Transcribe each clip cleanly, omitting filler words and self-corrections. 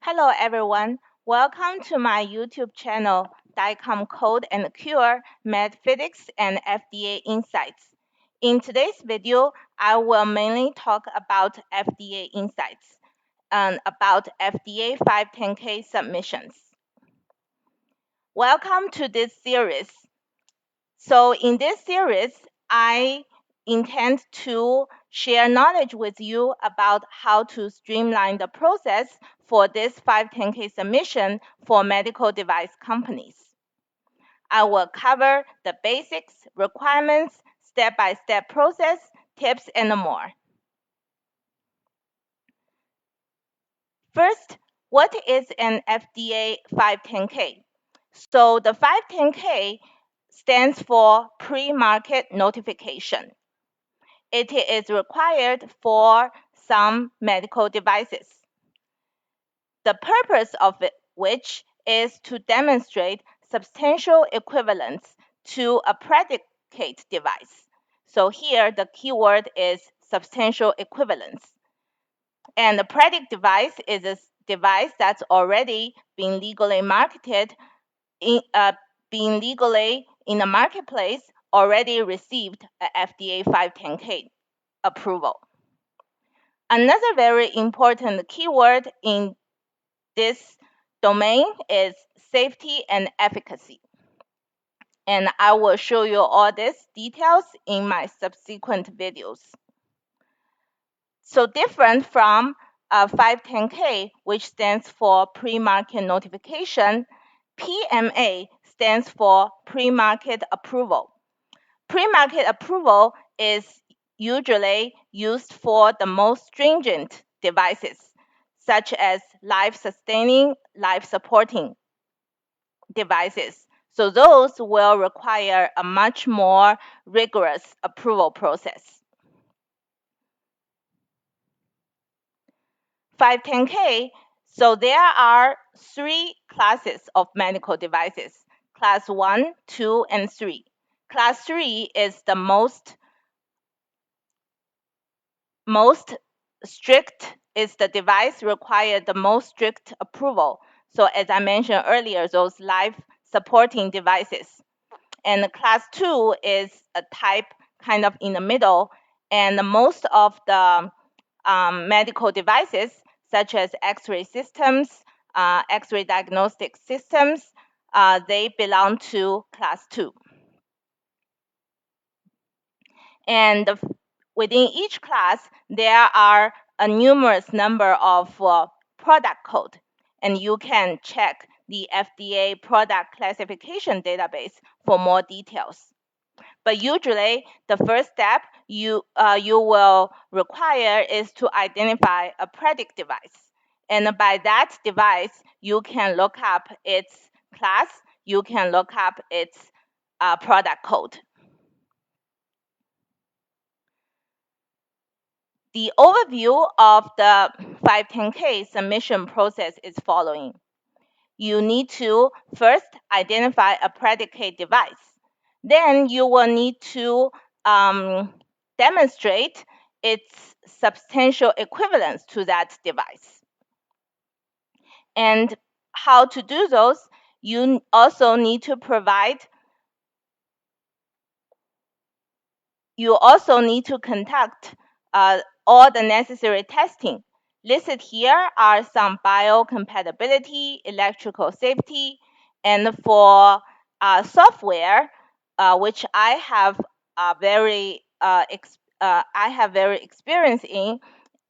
Hello everyone, welcome to my YouTube channel, DICOM Code and Cure, Med Physics and FDA Insights. In today's video, I will mainly talk about FDA insights and about FDA 510K submissions. Welcome to this series. So in this series, I intend to share knowledge with you about how to streamline the process for this 510K submission for medical device companies. I will cover the basics, requirements, step-by-step process, tips, and more. First, what is an FDA 510K? So the 510K stands for pre-market notification. It is required for some medical devices. The purpose of which is to demonstrate substantial equivalence to a predicate device. So here the keyword is substantial equivalence. And the predicate device is a device that's already been legally marketed, being legally in the marketplace, already received a FDA 510K approval. Another very important keyword in this domain is safety and efficacy. And I will show you all these details in my subsequent videos. So different from 510K, which stands for pre-market notification, PMA stands for pre-market approval. Pre-market approval is usually used for the most stringent devices, such as life-sustaining, life-supporting devices. So those will require a much more rigorous approval process. 510K, so there are three classes of medical devices, class 1, 2, and 3. Class 3 is the most strict, is the device required the most strict approval. So as I mentioned earlier, those life supporting devices. And class 2 is a type kind of in the middle, and most of the medical devices, such as X-ray systems, X-ray diagnostic systems, they belong to class 2. And within each class, there are a numerous number of product code, and you can check the FDA product classification database for more details. But usually, the first step you will require is to identify a predicate device. And by that device, you can look up its class, you can look up its product code. The overview of the 510K submission process is following. You need to first identify a predicate device. Then you will need to demonstrate its substantial equivalence to that device. And how to do those, you also need to conduct all the necessary testing. Listed here are some biocompatibility, electrical safety, and for software, which I have very experience in,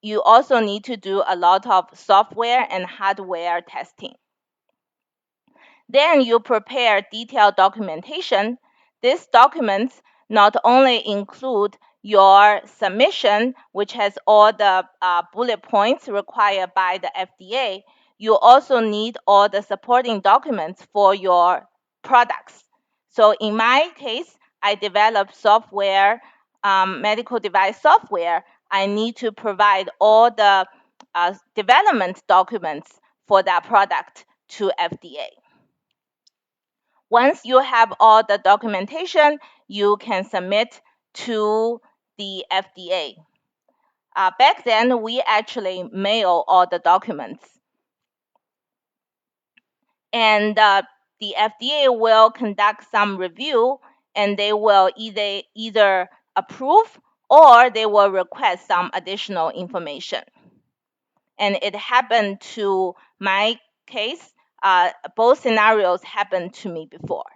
you also need to do a lot of software and hardware testing. Then you prepare detailed documentation. These documents not only include your submission, which has all the bullet points required by the FDA, you also need all the supporting documents for your products. So in my case, I developed software, medical device software. I need to provide all the development documents for that product to FDA. Once you have all the documentation, you can submit to the FDA. Back then, we actually mail all the documents. And the FDA will conduct some review, and they will either approve or they will request some additional information. And it happened to my case. Both scenarios happened to me before.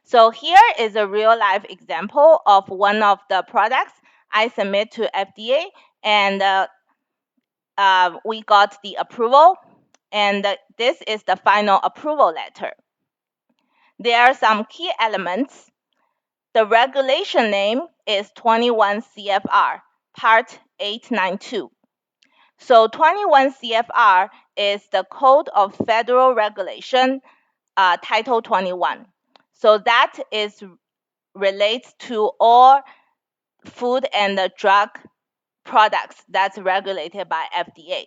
So here is a real life example of one of the products I submit to FDA, and we got the approval, and this is the final approval letter. There are some key elements. The regulation name is 21 CFR, Part 892. So 21 CFR is the Code of Federal Regulation, Title 21. So that relates to all food and drug products that's regulated by FDA.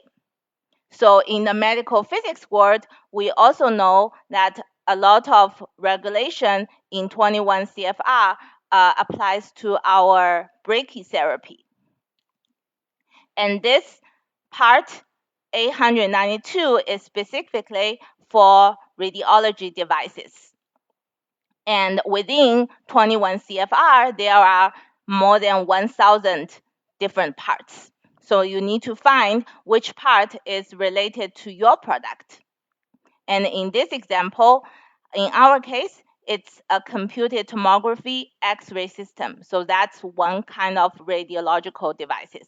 So in the medical physics world, we also know that a lot of regulation in 21 CFR applies to our brachytherapy. And this part 892 is specifically for radiology devices. And within 21 CFR, there are more than 1,000 different parts. So you need to find which part is related to your product. And in this example, in our case, it's a computed tomography X-ray system. So that's one kind of radiological devices.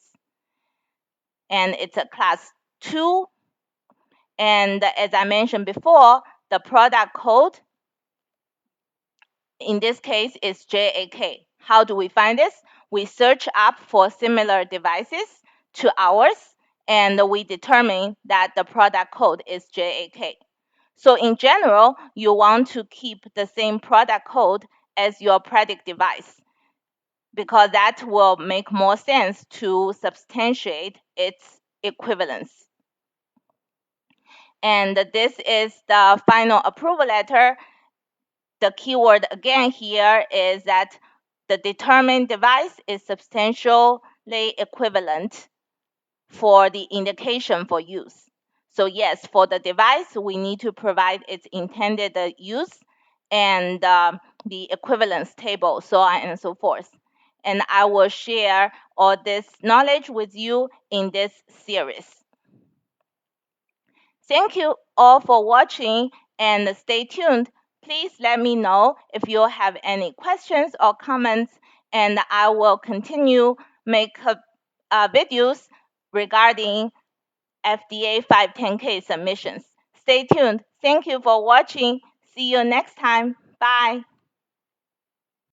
And it's a class 2. And as I mentioned before, the product code in this case is JAK. How do we find this? We search up for similar devices to ours, and we determine that the product code is JAK. So in general, you want to keep the same product code as your predicate device, because that will make more sense to substantiate its equivalence. And this is the final approval letter. The keyword again here is that the determined device is substantially equivalent for the indication for use. So yes, for the device, we need to provide its intended use and the equivalence table, so on and so forth. And I will share all this knowledge with you in this series. Thank you all for watching, and stay tuned. Please let me know if you have any questions or comments, and I will continue make videos regarding FDA 510K submissions. Stay tuned. Thank you for watching. See you next time. Bye.